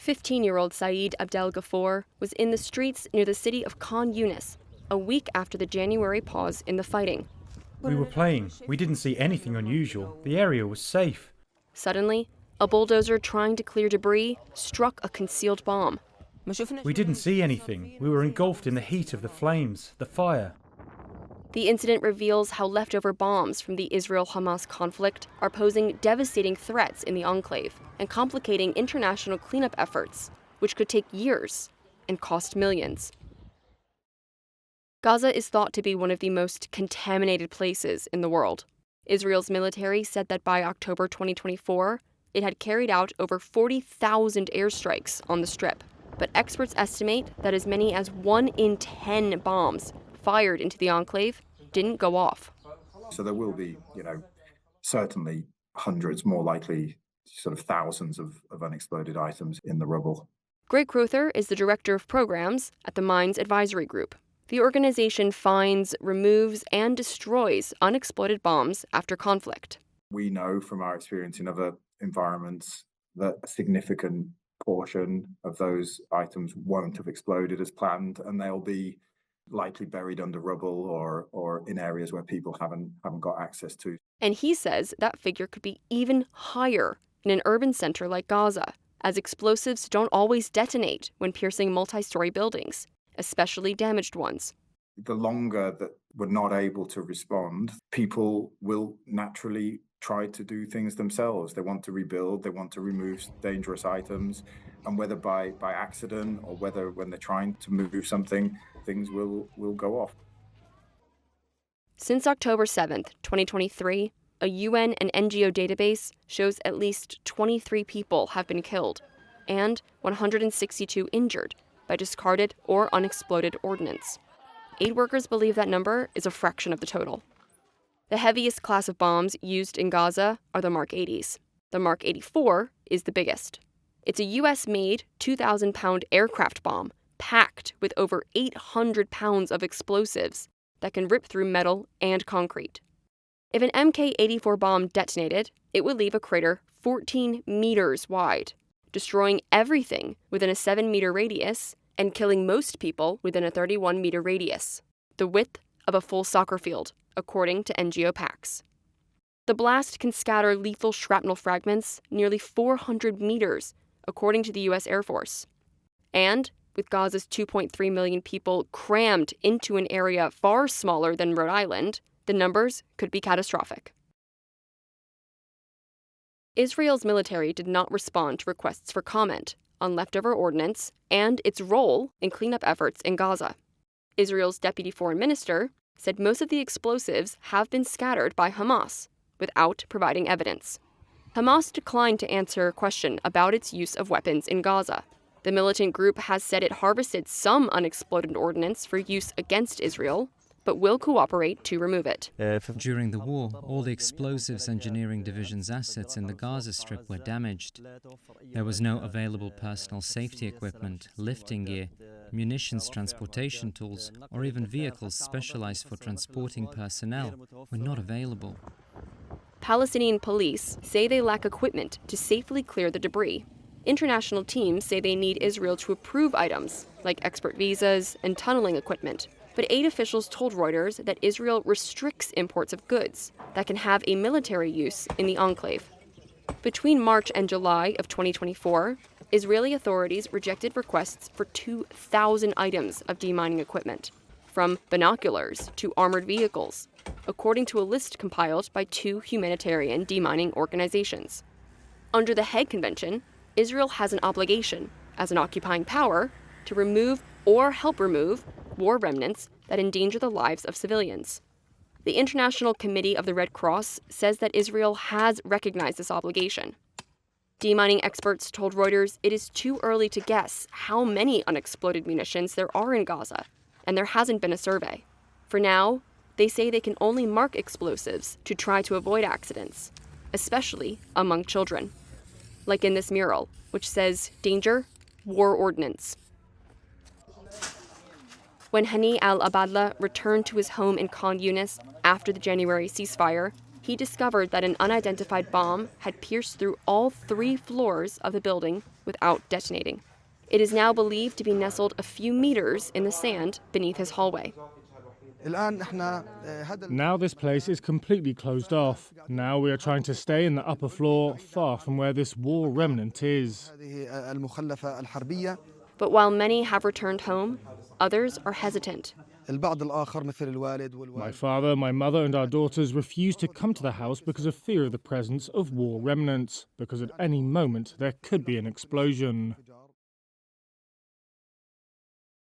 15-year-old Saeed Abdel Ghafour was in the streets near the city of Khan Yunis a week after the January pause in the fighting. We were playing. We didn't see anything unusual. The area was safe. Suddenly, a bulldozer trying to clear debris struck a concealed bomb. We didn't see anything. We were engulfed in the heat of the flames, the fire. The incident reveals how leftover bombs from the Israel-Hamas conflict are posing devastating threats in the enclave and complicating international cleanup efforts, which could take years and cost millions. Gaza is thought to be one of the most contaminated places in the world. Israel's military said that by October 2024, it had carried out over 40,000 airstrikes on the Strip. But experts estimate that as many as 1 in 10 bombs fired into the enclave didn't go off. So there will be, certainly hundreds, more likely sort of thousands of unexploded items in the rubble. Greg Crowther is the director of programs at the Mines Advisory Group. The organization finds, removes, and destroys unexploded bombs after conflict. We know from our experience in other environments that a significant portion of those items won't have exploded as planned, and they'll be likely buried under rubble or in areas where people haven't got access to. And he says that figure could be even higher in an urban center like Gaza, as explosives don't always detonate when piercing multi-story buildings, especially damaged ones. The longer that we're not able to respond, people will naturally try to do things themselves. They want to rebuild, they want to remove dangerous items, and whether by accident or whether when they're trying to move something, things will go off. Since October 7th, 2023, a UN and NGO database shows at least 23 people have been killed and 162 injured by discarded or unexploded ordnance. Aid workers believe that number is a fraction of the total. The heaviest class of bombs used in Gaza are the Mark 80s. The Mark 84 is the biggest. It's a US-made 2,000-pound aircraft bomb packed with over 800 pounds of explosives that can rip through metal and concrete. If an Mk-84 bomb detonated, it would leave a crater 14 meters wide, destroying everything within a 7-meter radius and killing most people within a 31-meter radius, the width of a full soccer field, according to NGO PACs. The blast can scatter lethal shrapnel fragments nearly 400 meters, according to the U.S. Air Force. And with Gaza's 2.3 million people crammed into an area far smaller than Rhode Island, the numbers could be catastrophic. Israel's military did not respond to requests for comment on leftover ordnance and its role in cleanup efforts in Gaza. Israel's deputy foreign minister said most of the explosives have been scattered by Hamas, without providing evidence. Hamas declined to answer a question about its use of weapons in Gaza. The militant group has said it harvested some unexploded ordnance for use against Israel, but will cooperate to remove it. During the war, all the Explosives Engineering Division's assets in the Gaza Strip were damaged. There was no available personal safety equipment, lifting gear, munitions transportation tools, or even vehicles specialized for transporting personnel were not available. Palestinian police say they lack equipment to safely clear the debris. International teams say they need Israel to approve items, like expert visas and tunneling equipment. But aid officials told Reuters that Israel restricts imports of goods that can have a military use in the enclave. Between March and July of 2024, Israeli authorities rejected requests for 2,000 items of demining equipment, from binoculars to armored vehicles, according to a list compiled by 2 humanitarian demining organizations. Under the Hague Convention, Israel has an obligation, as an occupying power, to remove or help remove war remnants that endanger the lives of civilians. The International Committee of the Red Cross says that Israel has recognized this obligation. Demining experts told Reuters it is too early to guess how many unexploded munitions there are in Gaza, and there hasn't been a survey. For now, they say they can only mark explosives to try to avoid accidents, especially among children. Like in this mural, which says, "Danger, War Ordnance." When Hani al-Abadla returned to his home in Khan Yunis after the January ceasefire, he discovered that an unidentified bomb had pierced through all 3 floors of the building without detonating. It is now believed to be nestled a few meters in the sand beneath his hallway. Now this place is completely closed off. Now we are trying to stay in the upper floor, far from where this war remnant is. But while many have returned home, others are hesitant. My father, my mother and our daughters refuse to come to the house because of fear of the presence of war remnants, because at any moment there could be an explosion.